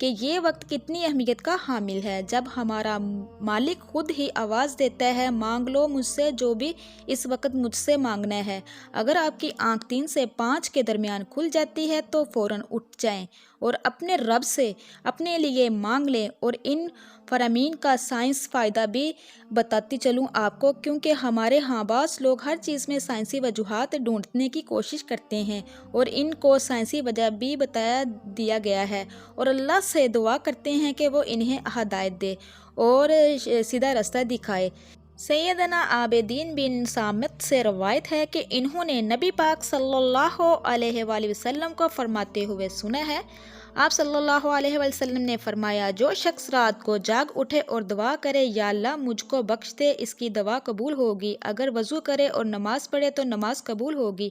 کہ یہ وقت کتنی اہمیت کا حامل ہے، جب ہمارا مالک خود ہی آواز دیتا ہے مانگ لو مجھ سے جو بھی اس وقت مجھ سے مانگنا ہے۔ اگر آپ کی آنکھ 3 سے 5 کے درمیان کھل جاتی ہے تو فوراً اٹھ جائیں اور اپنے رب سے اپنے لیے مانگ لیں۔ اور ان فرامین کا سائنس فائدہ بھی بتاتی چلوں آپ کو، کیونکہ ہمارے ہاں بعض لوگ ہر چیز میں سائنسی وجوہات ڈھونڈنے کی کوشش کرتے ہیں اور ان کو سائنسی وجہ بھی بتا دیا گیا ہے، اور اللہ سے دعا کرتے ہیں کہ وہ انہیں ہدایت دے اور سیدھا راستہ دکھائے۔ سیدنا عابدین بن صامت سے روایت ہے کہ انہوں نے نبی پاک صلی اللہ علیہ وآلہ وسلم کو فرماتے ہوئے سنا ہے، آپ صلی اللہ علیہ وسلم نے فرمایا، جو شخص رات کو جاگ اٹھے اور دعا کرے یا اللہ مجھ کو بخش دے، اس کی دعا قبول ہوگی۔ اگر وضو کرے اور نماز پڑھے تو نماز قبول ہوگی۔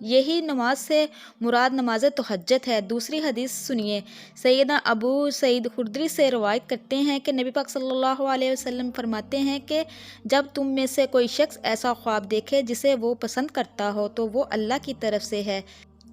یہی نماز سے مراد نماز تہجد ہے۔ دوسری حدیث سنیے، سیدنا ابو سعید خدری سے روایت کرتے ہیں کہ نبی پاک صلی اللہ علیہ وسلم فرماتے ہیں کہ جب تم میں سے کوئی شخص ایسا خواب دیکھے جسے وہ پسند کرتا ہو تو وہ اللہ کی طرف سے ہے۔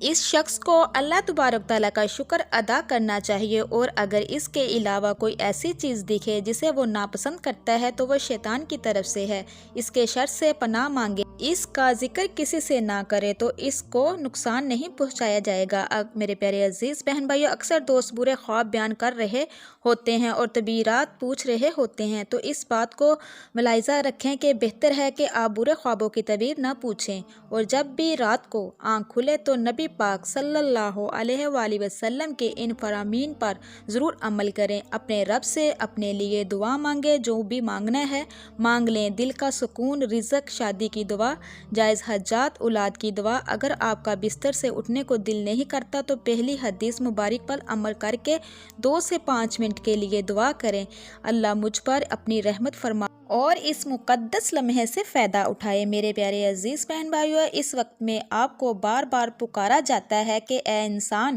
اس شخص کو اللہ تبارک تعالیٰ کا شکر ادا کرنا چاہیے، اور اگر اس کے علاوہ کوئی ایسی چیز دکھے جسے وہ ناپسند کرتا ہے تو وہ شیطان کی طرف سے ہے۔ اس کے شر سے پناہ مانگے، اس کا ذکر کسی سے نہ کرے تو اس کو نقصان نہیں پہنچایا جائے گا۔ میرے پیارے عزیز بہن بھائیو، اکثر دوست برے خواب بیان کر رہے ہوتے ہیں اور تعبیرات پوچھ رہے ہوتے ہیں، تو اس بات کو ملاحظہ رکھیں کہ بہتر ہے کہ آپ برے خوابوں کی تعبیر نہ پوچھیں، اور جب بھی رات کو آنکھ کھلے تو نبی پاک صلی اللہ علیہ وآلہ وسلم کے ان فرامین پر ضرور عمل کریں۔ اپنے رب سے اپنے لیے دعا مانگیں، جو بھی مانگنا ہے مانگ لیں، دل کا سکون، رزق، شادی کی دعا، جائز حاجات، اولاد کی دعا۔ اگر آپ کا بستر سے اٹھنے کو دل نہیں کرتا تو پہلی حدیث مبارک پر عمل کر کے 2 سے 5 منٹ کے لیے دعا کریں، اللہ مجھ پر اپنی رحمت فرما اور اس مقدس لمحے سے فائدہ اٹھائے۔ میرے پیارے عزیز بہن بھائیو، اس وقت میں آپ کو بار بار پکارا جاتا ہے کہ اے انسان،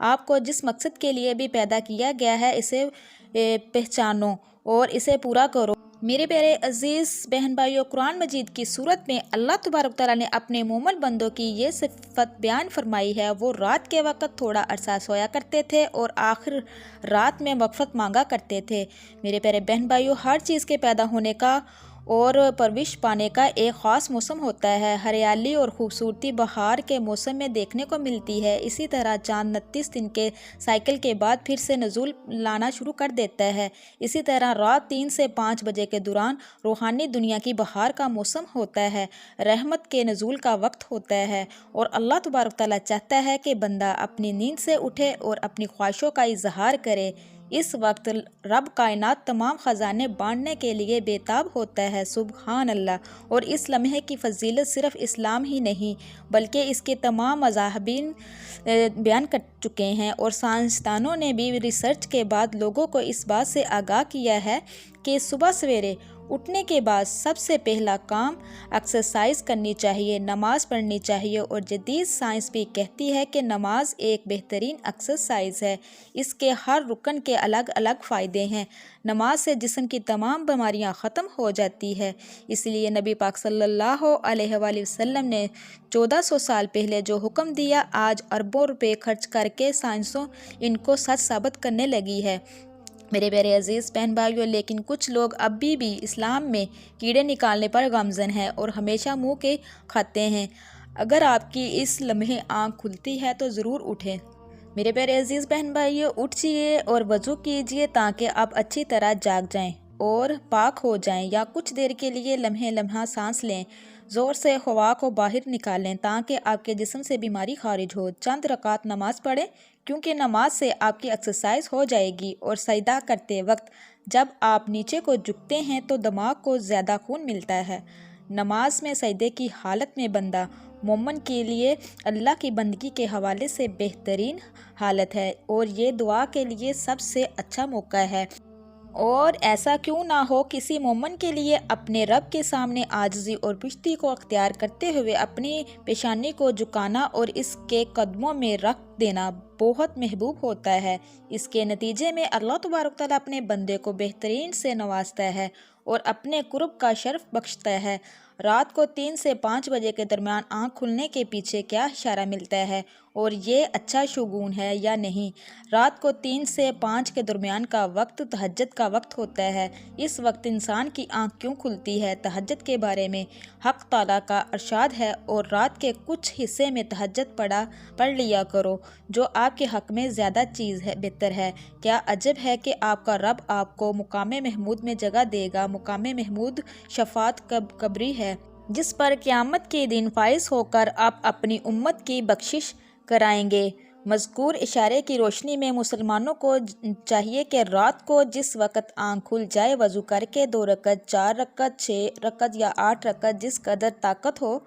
آپ کو جس مقصد کے لیے بھی پیدا کیا گیا ہے اسے پہچانو اور اسے پورا کرو۔ میرے پیارے عزیز بہن بھائیو، قرآن مجید کی سورت میں اللہ تبارک تعالیٰ نے اپنے مومن بندوں کی یہ صفت بیان فرمائی ہے، وہ رات کے وقت تھوڑا عرصہ سویا کرتے تھے اور آخر رات میں مغفرت مانگا کرتے تھے۔ میرے پیارے بہن بھائیو، ہر چیز کے پیدا ہونے کا اور پرورش پانے کا ایک خاص موسم ہوتا ہے۔ ہریالی اور خوبصورتی بہار کے موسم میں دیکھنے کو ملتی ہے۔ اسی طرح چاند 29 دن کے سائیکل کے بعد پھر سے نزول لانا شروع کر دیتا ہے۔ اسی طرح رات 3 سے 5 بجے کے دوران روحانی دنیا کی بہار کا موسم ہوتا ہے، رحمت کے نزول کا وقت ہوتا ہے، اور اللہ تبارک تعالیٰ چاہتا ہے کہ بندہ اپنی نیند سے اٹھے اور اپنی خواہشوں کا اظہار کرے۔ اس وقت رب کائنات تمام خزانے بانٹنے کے لیے بے تاب ہوتا ہے، سبحان اللہ۔ اور اس لمحے کی فضیلت صرف اسلام ہی نہیں بلکہ اس کے تمام مذاہبین بیان کر چکے ہیں، اور سائنسدانوں نے بھی ریسرچ کے بعد لوگوں کو اس بات سے آگاہ کیا ہے کہ صبح سویرے اٹھنے کے بعد سب سے پہلا کام ایکسرسائز کرنی چاہیے، نماز پڑھنی چاہیے، اور جدید سائنس بھی کہتی ہے کہ نماز ایک بہترین ایکسرسائز ہے۔ اس کے ہر رکن کے الگ الگ فائدے ہیں۔ نماز سے جسم کی تمام بیماریاں ختم ہو جاتی ہے، اس لیے نبی پاک صلی اللہ علیہ وآلہ وسلم نے 1400 سال پہلے جو حکم دیا، آج اربوں روپے خرچ کر کے سائنسوں ان کو سچ ثابت کرنے لگی ہے۔ میرے پیارے عزیز بہن بھائیو، لیکن کچھ لوگ ابھی بھی اسلام میں کیڑے نکالنے پر گامزن ہیں اور ہمیشہ منہ کے کھاتے ہیں۔ اگر آپ کی اس لمحے آنکھ کھلتی ہے تو ضرور اٹھیں۔ میرے پیارے عزیز بہن بھائیو، اٹھیے اور وضو کیجیے تاکہ آپ اچھی طرح جاگ جائیں اور پاک ہو جائیں، یا کچھ دیر کے لیے لمحہ سانس لیں، زور سے ہوا کو باہر نکالیں تاکہ آپ کے جسم سے بیماری خارج ہو۔ چند رکعت نماز پڑھیں، کیونکہ نماز سے آپ کی ایکسرسائز ہو جائے گی، اور سجدہ کرتے وقت جب آپ نیچے کو جھکتے ہیں تو دماغ کو زیادہ خون ملتا ہے۔ نماز میں سجدے کی حالت میں بندہ مومن کے لیے اللہ کی بندگی کے حوالے سے بہترین حالت ہے، اور یہ دعا کے لیے سب سے اچھا موقع ہے۔ اور ایسا کیوں نہ ہو، کسی مومن کے لیے اپنے رب کے سامنے عاجزی اور پشتی کو اختیار کرتے ہوئے اپنی پیشانی کو جھکانا اور اس کے قدموں میں رکھ وقت دینا بہت محبوب ہوتا ہے۔ اس کے نتیجے میں اللہ تبارک تعالیٰ اپنے بندے کو بہترین سے نوازتا ہے اور اپنے قرب کا شرف بخشتا ہے۔ رات کو 3 سے 5 بجے کے درمیان آنکھ کھلنے کے پیچھے کیا اشارہ ملتا ہے اور یہ اچھا شگون ہے یا نہیں؟ رات کو 3 سے 5 کے درمیان کا وقت تہجد کا وقت ہوتا ہے۔ اس وقت انسان کی آنکھ کیوں کھلتی ہے؟ تہجد کے بارے میں حق تعالیٰ کا ارشاد ہے، اور رات کے کچھ حصے میں تہجد پڑھ لیا کرو، جو آپ کے حق میں زیادہ چیز ہے بہتر ہے۔ کیا عجب ہے کہ آپ کا رب آپ کو مقام محمود میں جگہ دے گا۔ مقام محمود شفاعت قبری ہے، جس پر قیامت کے دن فائز ہو کر آپ اپنی امت کی بخشش کرائیں گے۔ مذکور اشارے کی روشنی میں مسلمانوں کو چاہیے کہ رات کو جس وقت آنکھ کھل جائے وضو کر کے 2 رکعت، 4 رکعت، 6 رکعت یا 8 رکعت جس قدر طاقت ہو،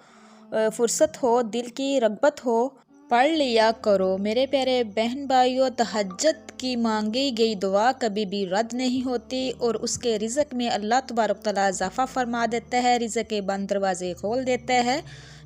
فرصت ہو، دل کی رغبت ہو، پڑھ لیا کرو۔ میرے پیارے بہن بھائیوں، تہجد کی مانگی گئی دعا کبھی بھی رد نہیں ہوتی، اور اس کے رزق میں اللہ تبارک تعالیٰ اضافہ فرما دیتا ہے، رزق کے بند دروازے کھول دیتا ہے۔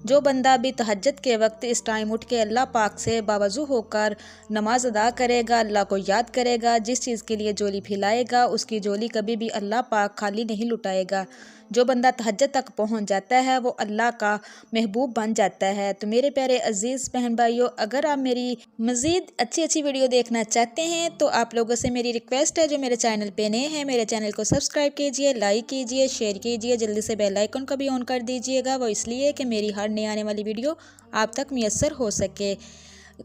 جو بندہ بھی تہجد کے وقت اس ٹائم اٹھ کے اللہ پاک سے باوضو ہو کر نماز ادا کرے گا، اللہ کو یاد کرے گا، جس چیز کے لیے جولی پھیلائے گا، اس کی جولی کبھی بھی اللہ پاک خالی نہیں لٹائے گا۔ جو بندہ تہجد تک پہنچ جاتا ہے وہ اللہ کا محبوب بن جاتا ہے۔ تو میرے پیارے عزیز بہن بھائیوں، اگر آپ میری مزید اچھی ویڈیو دیکھنا چاہتے ہیں تو آپ لوگوں سے میری ریکویسٹ ہے، جو میرے چینل پہ نئے ہیں میرے چینل کو سبسکرائب کیجئے، لائک کیجئے، شیئر کیجئے، جلدی سے بیل آئیکن کو بھی آن کر دیجئے گا۔ وہ اس لیے کہ میری ہر نئی آنے والی ویڈیو آپ تک میسر ہو سکے۔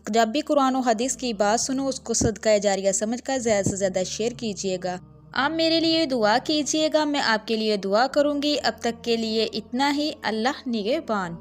جب بھی قرآن و حدیث کی بات سنو، اس کو صدقہ جاریہ سمجھ کر زیادہ سے زیادہ شیئر کیجئے گا۔ آپ میرے لیے دعا کیجئے گا، میں آپ کے لیے دعا کروں گی۔ اب تک کے لیے اتنا ہی۔ اللہ نگہبان۔